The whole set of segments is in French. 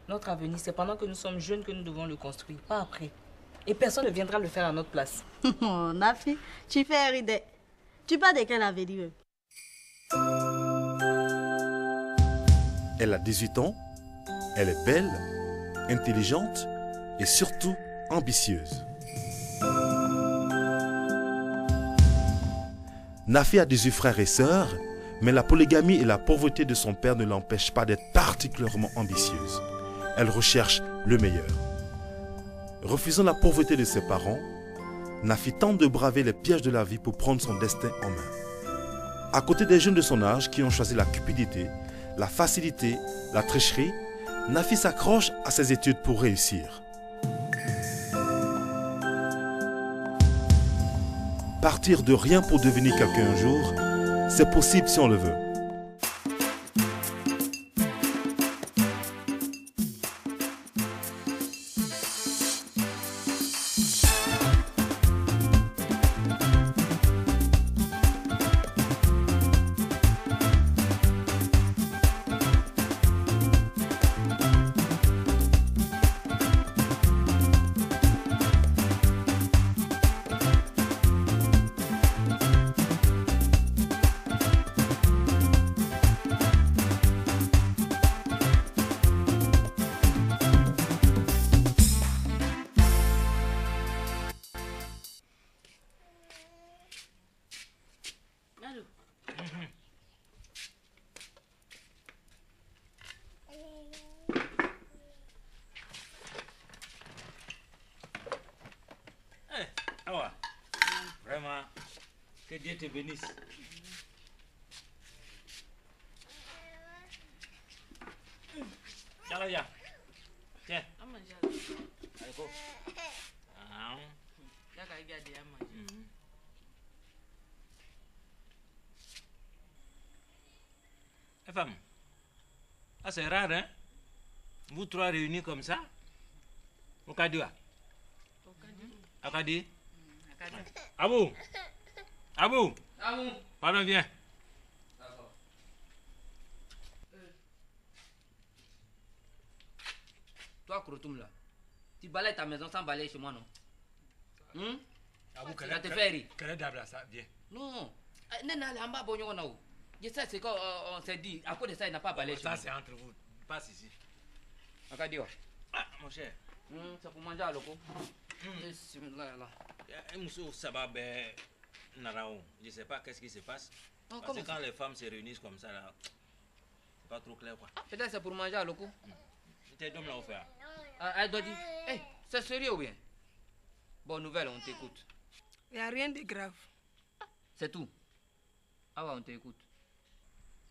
Notre avenir, c'est pendant que nous sommes jeunes que nous devons le construire, pas après. Et personne ne viendra le faire à notre place. Oh, Nafi, tu fais rire. Tu parles de quel avenir? Elle a 18 ans, elle est belle, intelligente et surtout ambitieuse. Nafi a 18 frères et sœurs, mais la polygamie et la pauvreté de son père ne l'empêchent pas d'être particulièrement ambitieuse. Elle recherche le meilleur. Refusant la pauvreté de ses parents, Nafi tente de braver les pièges de la vie pour prendre son destin en main. À côté des jeunes de son âge qui ont choisi la cupidité, la facilité, la tricherie, Nafi s'accroche à ses études pour réussir. Partir de rien pour devenir quelqu'un un jour, c'est possible si on le veut. Vraiment, que Dieu te bénisse. Tiens, viens. Tiens. Allez, go. Femme, ah, c'est rare, hein? Vous trois réunis comme ça? Au Kadioua? Akadi? Abou! Abou! Abou! Pardon, viens. D'accord. Toi, Krotoum, là, tu balayes ta maison sans balayer chez moi, non? Abou, ça te fait rire? Quel est d'abord ça? Viens. Non. Je sais ce qu'on s'est dit. À cause de ça, il n'a pas balayé chez moi. Ça, c'est entre vous. Passe ici. Akadi, ah, mon cher. C'est pour manger à l'eau. Je ne sais pas qu'est-ce qui se passe. Parce que quand les femmes se réunissent comme ça, là, c'est pas trop clair, quoi. Peut-être c'est pour manger à l'eau. Tes d'hommes là, au fait. Elle doit dire, hey, c'est sérieux ou bien? Bonne nouvelle, on t'écoute. Il n'y a rien de grave. C'est tout. Ah ouais, on t'écoute.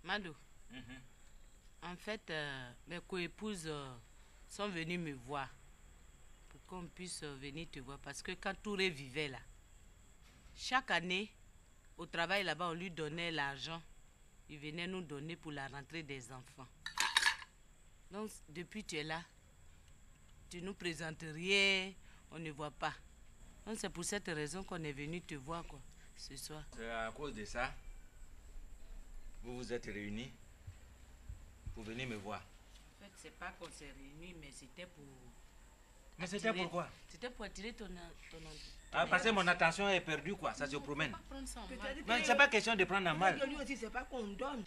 Mado, en fait, mes coépouses sont venues me voir pour qu'on puisse venir te voir. Parce que quand Touré vivait là, chaque année, au travail là-bas, on lui donnait l'argent. Il venait nous donner pour la rentrée des enfants. Donc, depuis que tu es là, tu nous présentes rien, on ne voit pas. Donc, c'est pour cette raison qu'on est venu te voir, quoi, ce soir. C'est à cause de ça, vous vous êtes réunis pour venir me voir. En fait, c'est pas qu'on s'est réunis, mais c'était pour... Mais c'était pourquoi? C'était pour attirer ton parce que mon attention est perdue, quoi, ça se promène. Mais c'est pas question de prendre un mal. Lui aussi, c'est pas qu'on donne.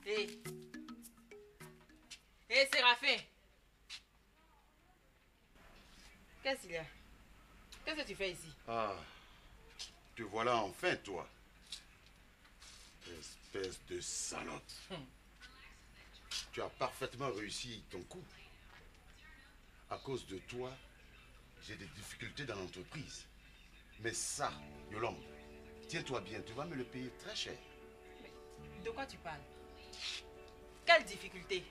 Hé, Séraphin! Qu'est-ce qu'il y a? Qu'est-ce que tu fais ici? Ah, te voilà enfin, toi. Espèce de salope. Tu as parfaitement réussi ton coup. À cause de toi, j'ai des difficultés dans l'entreprise. Mais ça, Yolande, tiens-toi bien, tu vas me le payer très cher. De quoi tu parles? Quelle difficulté?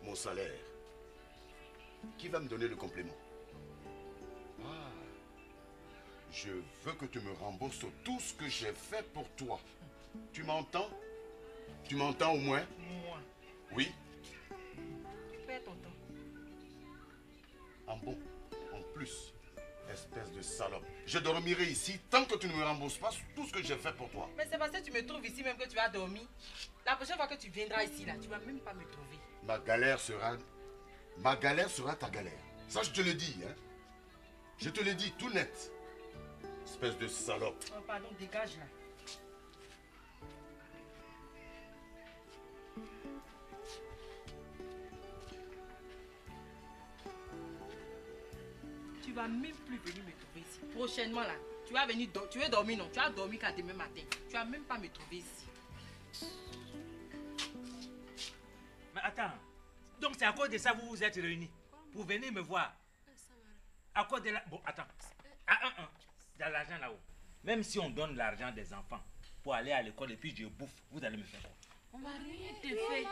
Mon salaire. Qui va me donner le complément? Ah, je veux que tu me rembourses tout ce que j'ai fait pour toi. Tu m'entends? Tu m'entends au moins? Moi. Oui? Fais ton temps. En bon, en plus, Espèce de salope. Je dormirai ici tant que tu ne me rembourses pas tout ce que j'ai fait pour toi. Mais c'est parce que tu me trouves ici même que tu vas dormir. La prochaine fois que tu viendras ici, là, tu vas même pas me trouver. Ma galère sera ta galère. Ça, je te le dis, hein. Je te le dis tout net. Espèce de salope. Oh, pardon, dégage là. Tu vas même plus venir me trouver ici. Prochainement là, tu vas venir, tu veux dormir non? Tu vas dormir qu'à demain matin. Tu vas même pas me trouver ici. Mais attends, donc c'est à cause de ça que vous vous êtes réunis pour venir me voir. À cause de la... Bon, attends. Dans l'argent là-haut. Même si on donne l'argent des enfants pour aller à l'école et puis je bouffe, vous allez me faire quoi? On va rien te faire.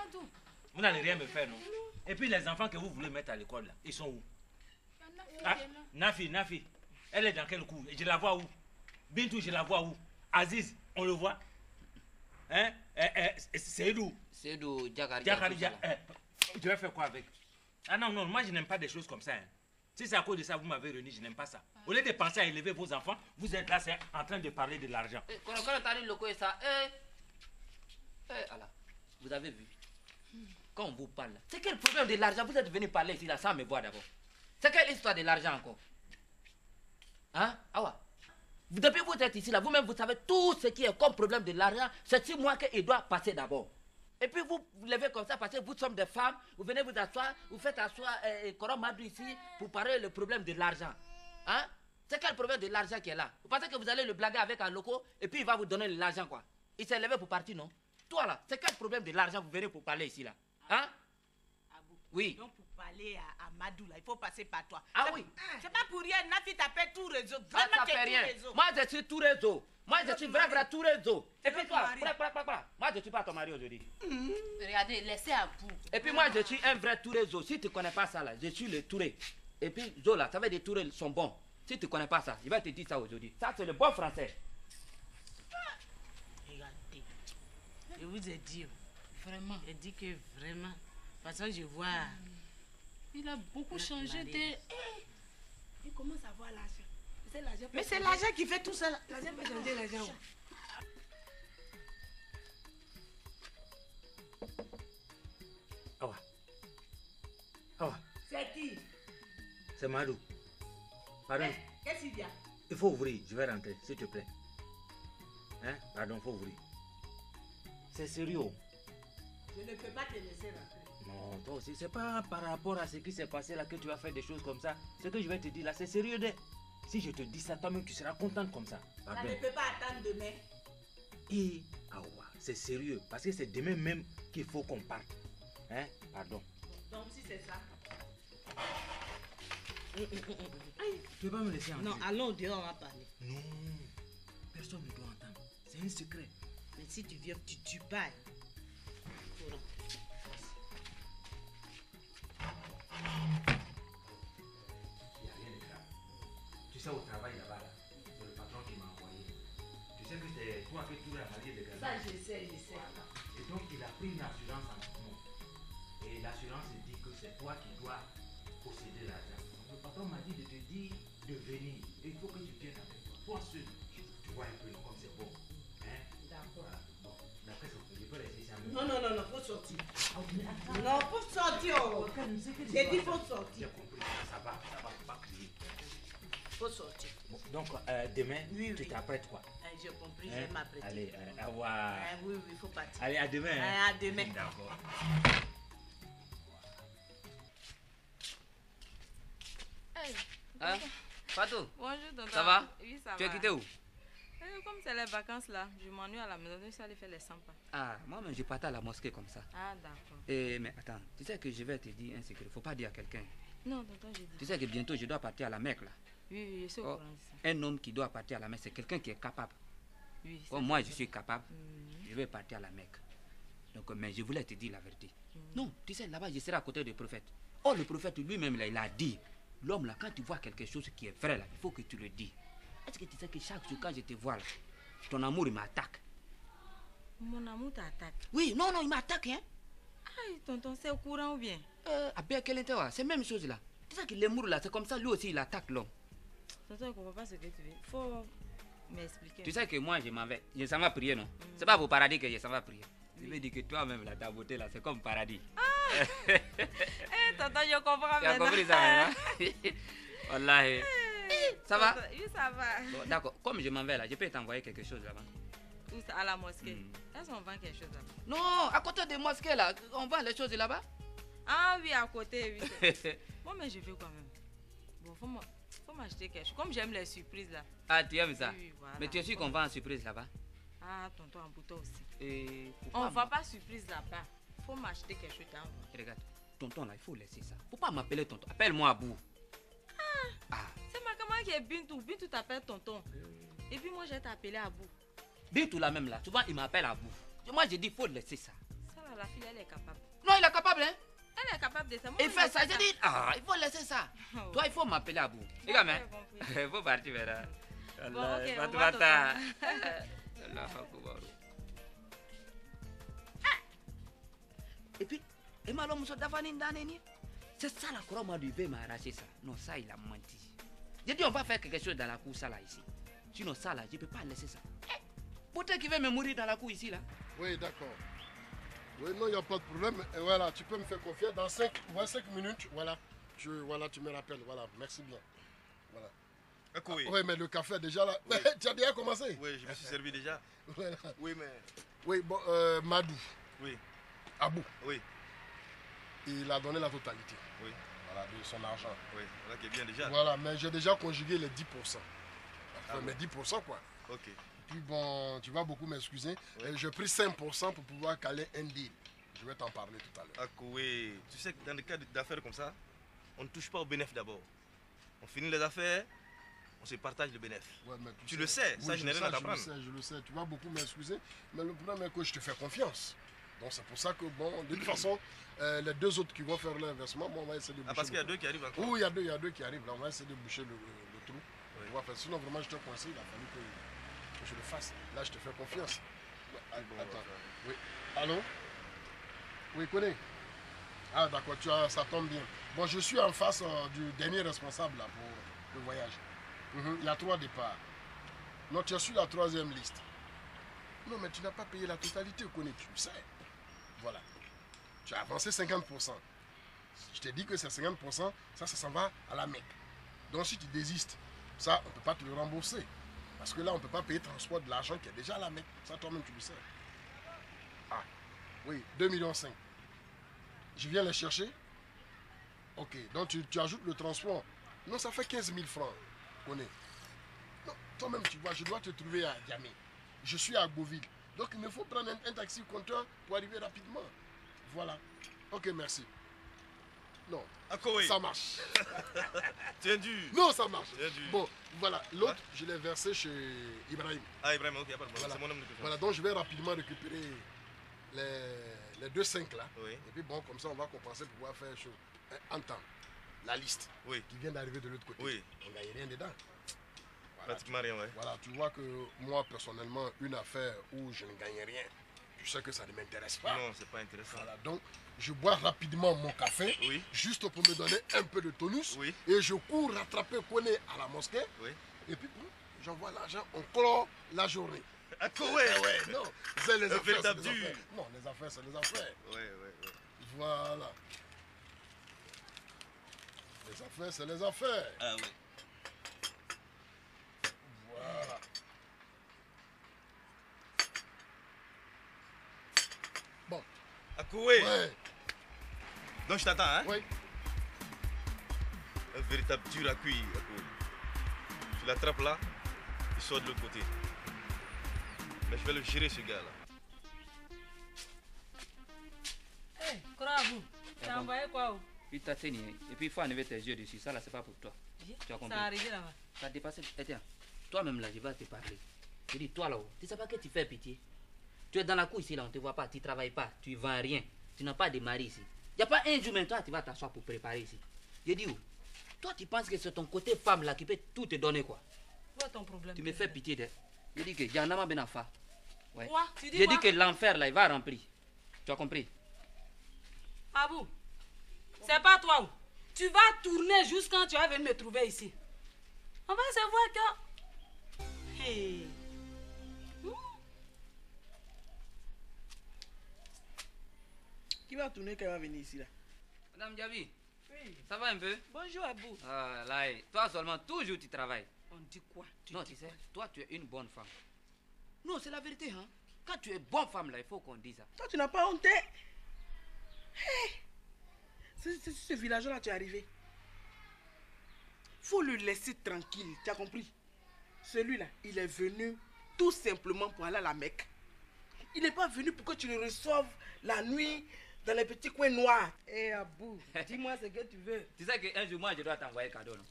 Vous n'allez rien me faire, non? Et puis les enfants que vous voulez mettre à l'école là, ils sont où? Ah, Nafi, elle est dans quel cours? Je la vois où? Bintou, je la vois où? Aziz, on le voit? Hein? C'est d'où? C'est d'où Diakari. Je vais faire quoi avec? Ah non, moi je n'aime pas des choses comme ça. Hein. Si c'est à cause de ça, vous m'avez réuni, je n'aime pas ça. Au lieu de penser à élever vos enfants, vous êtes là en train de parler de l'argent. Vous avez vu? Quand on vous parle, c'est quel problème de l'argent? Vous êtes venu parler ici là sans me voir d'abord. C'est quelle histoire de l'argent encore? Hein? Awa. Depuis que vous êtes ici là, vous-même vous savez tout ce qui est comme problème de l'argent. C'est sur moi qu'il doit passer d'abord. Et puis vous vous levez comme ça parce que vous sommes des femmes, vous venez vous asseoir, vous faites asseoir Coran Madou ici pour parler le problème de l'argent. Hein? C'est quel problème de l'argent qui est là? Vous pensez que vous allez le blaguer avec un loco et puis il va vous donner l'argent quoi? Il s'est levé pour partir, non? Toi là, c'est quel problème de l'argent vous venez pour parler ici là? Hein? Oui. Donc pour parler à Madou là, il faut passer par toi. Ah oui. C'est pas pour rien, Nafi t'appelle tout réseau. Ça Vraiment fait rien. tout réseau. Moi je suis tout réseau. Moi je suis vrai tout réseau. Et puis toi, moi je suis pas ton mari aujourd'hui. Regardez, laissez à vous. Et puis moi je suis un vrai tout réseau. Si tu connais pas ça là, je suis le Touré. Et puis Zola, ça veut dire Touré sont bons. Si tu connais pas ça, il va te dire ça aujourd'hui. Ça c'est le bon français. Regardez, je vous ai dit, vraiment, j'ai dit que vraiment, de toute façon je vois, il a beaucoup changé de... Il commence à voir l'argent. Mais c'est l'argent qui fait tout ça. L'argent peut changer les gens. Awa. C'est qui? C'est Madou. Pardon. Qu'est-ce qu'il y a? Il faut ouvrir, je vais rentrer, s'il te plaît. Hein? Pardon, il faut ouvrir. C'est sérieux. Je ne peux pas te laisser rentrer. Non, toi aussi, c'est pas par rapport à ce qui s'est passé là que tu vas faire des choses comme ça. Ce que je vais te dire là, c'est sérieux. Si je te dis ça, toi-même, tu seras contente comme ça. Ça ne peut pas attendre demain. Et, c'est sérieux, parce que c'est demain même qu'il faut qu'on parte. Hein? Pardon. Donc si c'est ça. Tu veux pas me laisser entrer? Non, allons dehors, on va parler. Non, personne ne doit entendre. C'est un secret. Mais si tu viens, tu parles. Tu sais, au travail là-bas, c'est le patron qui m'a envoyé. Tu sais que c'est toi qui tu as marié de Ça, je sais. Et donc, il a pris une assurance en ton nom. Et l'assurance dit que c'est toi qui dois posséder l'argent. Donc, le patron m'a dit de te dire de venir. Et il faut que tu viennes avec toi. Toi seul, tu vois un peu comme c'est bon. Hein? D'accord. Voilà. Bon, d'après ça, je peux rester ici. Non, faut sortir. Non, faut sortir. J'ai dit faut sortir. J'ai compris. Ça va pas crier. Faut sortir. Bon, donc, demain, Oui, tu oui. t'apprêtes quoi? J'ai compris, je vais m'apprêter. Allez, au revoir. Oui, faut partir. Allez, à demain. À demain. D'accord. Hein? Fatou, Bonjour, tonton. ça va? Oui, ça va. Tu es quitté où? Comme c'est les vacances là, je m'ennuie à la maison, je suis allé faire les 100 pas. Ah, moi-même je partais à la mosquée comme ça. Ah, d'accord. Mais attends, tu sais que je vais te dire un secret, faut pas dire à quelqu'un. Non, tonton, j'ai dit. Tu sais que bientôt je dois partir à la Mecque là. Oui, je suis au Oh, courant de ça. un homme qui doit partir à la Mecque, c'est quelqu'un qui est capable. Oui, ça, Comme moi je suis capable, je vais partir à la Mecque. Donc, mais je voulais te dire la vérité. Non, tu sais, là-bas je serai à côté du prophète. Oh, le prophète lui-même là, il a dit, l'homme là, quand tu vois quelque chose qui est vrai là, il faut que tu le dis. Est-ce que tu sais que chaque jour quand je te vois là, ton amour il m'attaque? Mon amour t'attaque. Oui, non, il m'attaque, hein. Aïe, tonton, c'est au courant ou bien? À bien quel intérêt, c'est la même chose là. Tu sais que l'amour là, c'est comme ça, lui aussi il attaque l'homme. Tonton, ne comprends pas ce que tu veux. Faut m'expliquer. Tu sais que moi, je m'en vais. Je s'en vais prier, non? C'est pas au paradis que je s'en vais prier. Je veux dire que toi-même, là, ta beauté, là, c'est comme paradis. Tonton, je comprends Tu as maintenant. compris ça maintenant? Wallahi. Ça va? Oui, ça va. Bon, d'accord. Comme je m'en vais là, je peux t'envoyer quelque chose là-bas. Où ça, à la mosquée? Est-ce qu'on vend quelque chose là-bas? Non, à côté de mosquée là, on vend les choses là-bas. Ah oui, à côté, oui. Moi, mais je veux quand même. Bon, faut m'acheter quelque chose. Comme j'aime les surprises là. Ah, tu aimes ça? Oui, voilà. Mais tu es sûr qu'on vend en surprise là-bas? Ah, tonton, en bouton aussi. Et On ne vend pas surprise là-bas. Faut m'acheter quelque chose là. Regarde, tonton là, il faut laisser ça. Faut pas m'appeler tonton. Appelle-moi Abou. C'est ma camarade qui est Bintou. Bintou t'appelle tonton. Et puis moi, je vais t'appeler Abou. Bintou là même là, souvent il m'appelle Abou. Moi j'ai dit, il faut laisser ça. Ça là, la fille, elle est capable. Non, il est capable, hein? Elle est capable de ça. Moi, Il fait ça, j'ai dit, il faut laisser ça. Oh. Toi, il faut m'appeler Abou. Regarde, hein? Il faut partir, voilà. Bon, ok, on va Fatoumata. Et puis, et malheur, monsieur Davani Ndaneni, c'est ça la croix, moi, du veut m'arracher ça. Non, ça, il a menti. J'ai dit, on va faire quelque chose dans la cour, ça là, ici. Sinon, ça là, je ne peux pas laisser ça. Peut-être qu'il veut me mourir dans la cour ici, là. Oui, d'accord. Oui, non, il n'y a pas de problème. Et voilà, tu peux me faire confiance. Dans 5 minutes, voilà, tu me rappelles. Voilà, merci bien. Voilà. Oui. Oui, mais le café est déjà là. Oui. Tu as déjà commencé? Oui, je me suis servi déjà. Voilà. Oui, mais... Oui, bon, Madou. Oui. Abou. Oui. Il a donné la totalité. Oui. Voilà, de son argent. Oui, voilà qui est bien déjà. Voilà, mais j'ai déjà conjugué les 10%. Ah mais 10% quoi. Ok. Puis bon, tu vas beaucoup m'excuser. Oui. J'ai pris 5% pour pouvoir caler un deal. Je vais t'en parler tout à l'heure. Ah oui. Tu sais que dans des cas d'affaires comme ça, on ne touche pas au bénéfice d'abord. On finit les affaires, on se partage le bénéfice. Ouais, mais tu le sais, oui, ça je n'ai rien à t'apprendre. Je le sais, tu vas beaucoup m'excuser. Mais le problème est que je te fais confiance. Donc c'est pour ça que bon, de toute façon, les deux autres qui vont faire l'inversement, bon, on va essayer de boucher. Ah, parce qu'il y a deux qui arrivent encore. Oui, il y a deux qui arrivent. Là, on va essayer de boucher le trou. Oui. On va faire. Sinon, vraiment, je te conseille, il a fallu que je le fasse. Là, je te fais confiance. Attends. Oui. Allô? Oui, connais. Ah, d'accord, ça tombe bien. Bon, je suis en face du dernier responsable là, pour le voyage. Il y a 3 départs. Non, tu es sur la 3e liste. Non, mais tu n'as pas payé la totalité, connais, tu le sais. Voilà. Tu as avancé 50%. Je t'ai dit que c'est 50%, ça s'en va à la Mecque. Donc si tu désistes, ça, on ne peut pas te le rembourser. Parce que là, on ne peut pas payer le transport de l'argent qui est déjà à la Mecque. Ça, toi-même, tu le sais. Ah, oui, 2,5 millions. Je viens les chercher. Ok, donc tu ajoutes le transport. Non, ça fait 15 000 francs. Connais. Non, toi-même, tu vois, je dois te trouver à Diamé. Je suis à Beauville. Donc, il me faut prendre un taxi compteur pour arriver rapidement. Voilà. Ok, merci. Non, ça marche. Tu es dur. Non, ça marche. Bon, voilà. L'autre, je l'ai versé chez Ibrahim. Ah, Ibrahim, ok, pas de problème. Voilà. C'est mon homme de confiance. Voilà, donc je vais rapidement récupérer les 2,5 là. Oui. Et puis bon, comme ça, on va compenser pour pouvoir faire chose. Entends, la liste qui vient d'arriver de l'autre côté. Oui. On ne gagne rien dedans. Voilà, pratiquement rien, ouais. Voilà, tu vois que moi, personnellement, une affaire où je ne gagne rien, tu sais que ça ne m'intéresse pas. Non, c'est pas intéressant. Voilà, donc je bois rapidement mon café, juste pour me donner un peu de tonus. Oui. Et je cours rattraper Kone à la mosquée. Oui. Et puis, j'envoie l'argent, on clôt la journée. Ah, ouais. Non, c'est les affaires. C'est les affaires. Non, les affaires, c'est les affaires. Ouais. Voilà. Les affaires, c'est les affaires. Ah oui. Voilà. Bon. Akoué. Ouais. Donc je t'attends, hein? Oui. Un véritable dur à cuire, Akoué. Tu l'attrapes là, il sort de l'autre côté. Mais je vais le gérer, ce gars-là. Hé, Krabou, t'as envoyé quoi? Il t'a tenu, et puis il faut enlever tes yeux dessus. Ça là, c'est pas pour toi. Tu as compris? Ça arrive là-bas. Ça a dépassé. Et tiens, toi-même là, je vais te parler. Je dis, toi là-haut, tu sais pas que tu fais pitié. Tu es dans la cour ici, là, on ne te voit pas, tu ne travailles pas, tu ne vends rien. Tu n'as pas de mari ici. Il n'y a pas un jour même, toi, tu vas t'asseoir pour préparer ici. Je dis où? Toi, tu penses que c'est ton côté femme là qui peut tout te donner quoi? Quoi ton problème? Tu me fais pitié de. Je dis que Yanama Benafa. Ouais. Quoi? Tu dis Je quoi? dis que l'enfer là, il va remplir. Tu as compris? Abou, c'est pas toi. Tu vas tourner jusqu'à quand tu vas venir me trouver ici. On va se voir quand? Hey. Qui va tourner quand elle va venir ici là? Madame Diaby, Oui. ça va un peu? Bonjour Abou. Ah, là, toi seulement, toujours tu travailles. On dit quoi? Non, tu sais, toi tu es une bonne femme. Non, c'est la vérité, hein. Quand tu es bonne femme, là, il faut qu'on dise ça. Toi, tu n'as pas honte. Hey. C'est ce village-là tu es arrivé. Faut le laisser tranquille, tu as compris? Celui-là, il est venu tout simplement pour aller à la Mecque. Il n'est pas venu pour que tu le reçoives la nuit dans les petits coins noirs. Eh Abou, dis-moi ce que tu veux. Tu sais qu'un jour, moi, je dois t'envoyer un cadeau, non?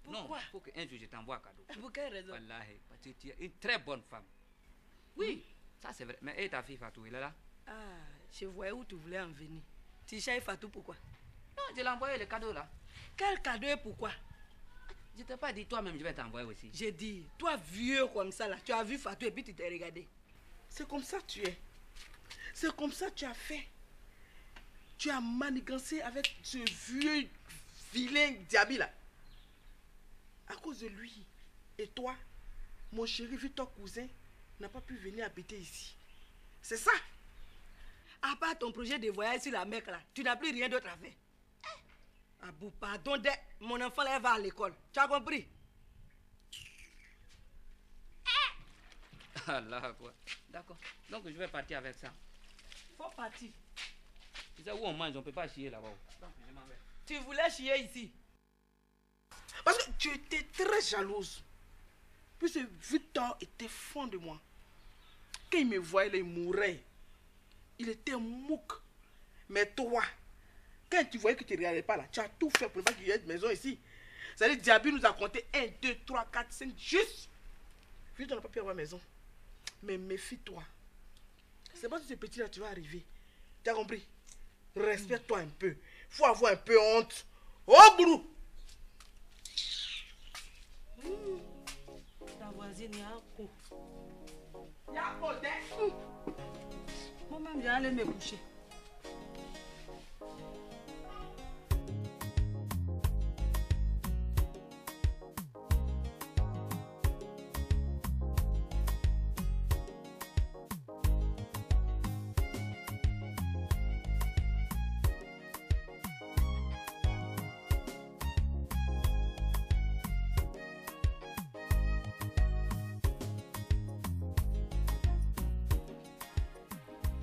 Pourquoi? Non, il faut qu'un jour, je t'envoie un cadeau. Pour quelle raison? Wallahi, parce que tu es une très bonne femme. Oui, ça c'est vrai. Mais et ta fille Fatou, elle est là? Ah, je voyais où tu voulais en venir. Tisha et Fatou, pourquoi? Non, je l'ai envoyé le cadeau là. Quel cadeau et pourquoi? Je t'ai pas dit toi-même, je vais t'envoyer aussi. J'ai dit, toi vieux comme ça là, tu as vu Fatou et puis tu t'es regardé. C'est comme ça que tu es. C'est comme ça que tu as fait. Tu as manigancé avec ce vieux vilain Diaby là. À cause de lui. Et toi, mon chéri, vu ton cousin, n'a pas pu venir habiter ici. C'est ça. À part ton projet de voyage sur la Mecque là, tu n'as plus rien d'autre à faire. Abou, pardon, mon enfant là, elle va à l'école. Tu as compris? Allah quoi. D'accord. Donc je vais partir avec ça. Faut partir. Tu sais où on mange, on ne peut pas chier là-bas. Donc je m'en vais. Tu voulais chier ici. Parce que tu étais très jalouse. Puis ce Victor était fond de moi. Quand il me voyait, il mourait. Il était mouque. Mais toi, quand tu voyais que tu ne regardais pas là, tu as tout fait pour pas qu'il y ait une maison ici. C'est-à-dire, Diaby nous a compté 1, 2, 3, 4, 5, juste. Victor n'a pas pu avoir maison. Mais méfie-toi. C'est pas si ce petit là tu vas arriver. Tu as compris? Respecte-toi un peu. Faut avoir un peu honte. Oh boulou! Ta voisine, il y a un coup. Il y a un coup. Moi-même, je vais aller me coucher.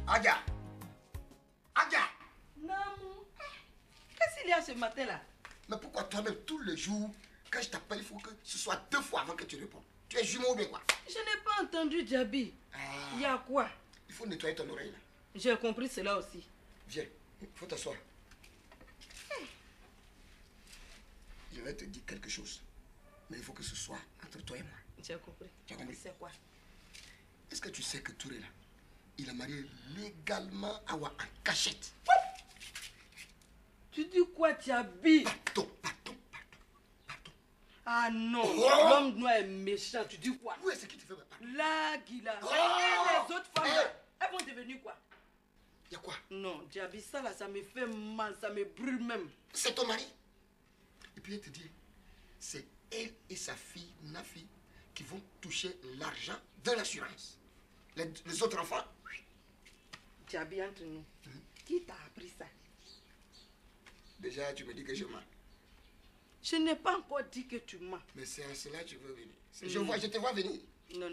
Adia! Adia! Non. Qu'est-ce qu'il y a ce matin-là? Mais pourquoi toi-même, tous les jours, quand je t'appelle, il faut que ce soit 2 fois avant que tu répondes? Tu es jumeau ou bien quoi? Je n'ai pas entendu Diaby. Il y a quoi? Il faut nettoyer ton oreille là. J'ai compris cela aussi. Viens, il faut t'asseoir. Je vais te dire quelque chose. Mais il faut que ce soit entre toi et moi. J'ai compris. Tu as compris? C'est quoi? Est-ce que tu sais que Touré là, il a marié légalement Awa en cachette? Tu dis quoi, Diaby? Pardon. Ah non, Oh! l'homme noir est méchant. Tu dis quoi? Où est-ce qu'il te fait pardon? Là, Guila. Oh! Et les autres femmes, là, elles vont devenir quoi? Il y a quoi? Non, Diaby, ça là, ça me fait mal, ça me brûle même. C'est ton mari. Et puis elle te dit, c'est elle et sa fille, Nafi, qui vont toucher l'argent de l'assurance. Les autres enfants, Diaby, entre nous, qui t'a appris ça? déjà tu me dis que je mens. Je n'ai pas encore dit que tu mens. Mais c'est à cela que tu veux venir. Je te vois venir. Non.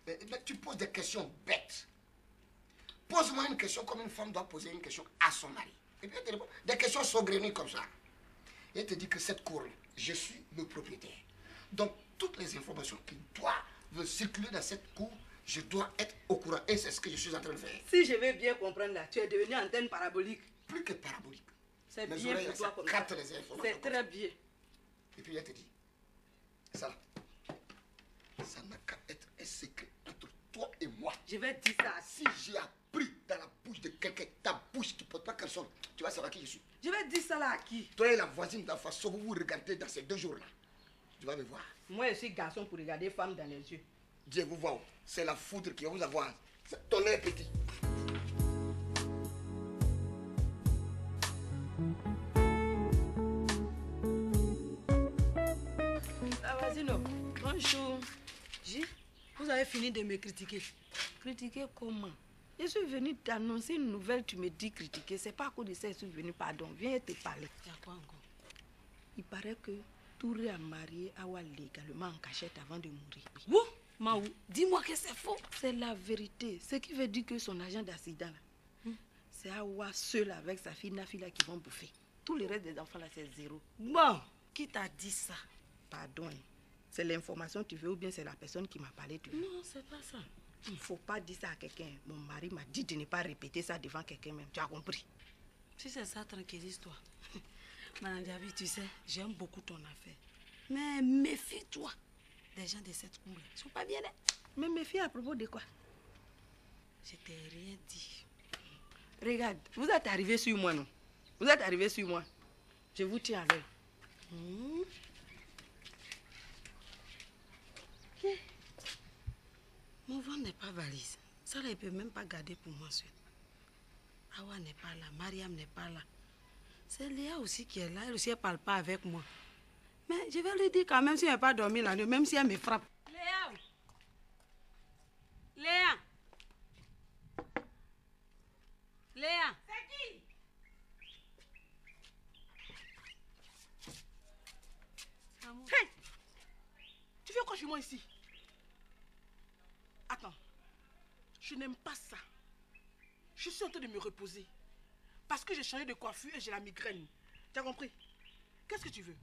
Mais tu poses des questions bêtes. Pose-moi une question comme une femme doit poser une question à son mari. Et puis elle te répond des questions saugrenues comme ça. Et elle te dit que cette cour-là, je suis le propriétaire. Donc toutes les informations qui doivent circuler dans cette cour, je dois être au courant. Et c'est ce que je suis en train de faire. Si je vais bien comprendre là, tu es devenu antenne parabolique. Plus que parabolique. C'est Mes bien oreilles, pour toi ça comme capte ça. les informations C'est comme très ça. bien. Et puis elle te dit, ça là, ça n'a qu'à être un secret entre toi et moi. Je vais dire ça. Si j'ai appris dans la bouche de quelqu'un, ta bouche qui ne porte pas caleçon, tu vas savoir qui je suis. Je vais dire ça là à qui? Toi et la voisine d'en face, vous vous regardez dans ces 2 jours-là. Tu vas me voir. Moi, je suis garçon pour regarder femme dans les yeux. Dieu vous voit. C'est la foudre qui va vous avoir. C'est ton air petit. La voisine, Bonjour. Vous avez fini de me critiquer. Critiquer comment? Je suis venue t'annoncer une nouvelle, tu me dis critiquer. C'est pas à cause de ça que je suis venue, pardon. Viens te parler. Il y a quoi encore? Il paraît que Touré a marié Awa légalement en cachette avant de mourir. Où? Maou, dis-moi que c'est faux. C'est la vérité. Ce qui veut dire que son agent d'accident, c'est Awa seul avec sa fille Nafila qui vont bouffer. Tout le reste des enfants là, c'est zéro. Bon, qui t'a dit ça? Pardon. C'est l'information que tu veux ou bien c'est la personne qui m'a parlé tu veux? Non, c'est pas ça. Il ne faut pas dire ça à quelqu'un. Mon mari m'a dit de ne pas répéter ça devant quelqu'un même. Tu as compris? Si c'est ça, tranquillise-toi. Madame Diaby, tu sais, j'aime beaucoup ton affaire. Mais méfie-toi des gens de cette cour. Ils ne sont pas bien nets. Mais méfie à propos de quoi? Je t'ai rien dit. Regarde, vous êtes arrivé sur moi, non? Vous êtes arrivé sur moi. Je vous tiens à l'œil. Mon ventre n'est pas valise. Ça, là, il ne peut même pas garder pour moi seul. Awa n'est pas là, Mariam n'est pas là. C'est Léa aussi qui est là. Elle aussi, elle ne parle pas avec moi. Mais je vais lui dire quand même si elle n'a pas dormi la nuit, même si elle me frappe. Léa! Léa! Léa! C'est qui? Hey! Tu fais quoi chez moi ici? Attends. Je n'aime pas ça. Je suis en train de me reposer. Parce que j'ai changé de coiffure et j'ai la migraine. Tu as compris? Qu'est-ce que tu veux?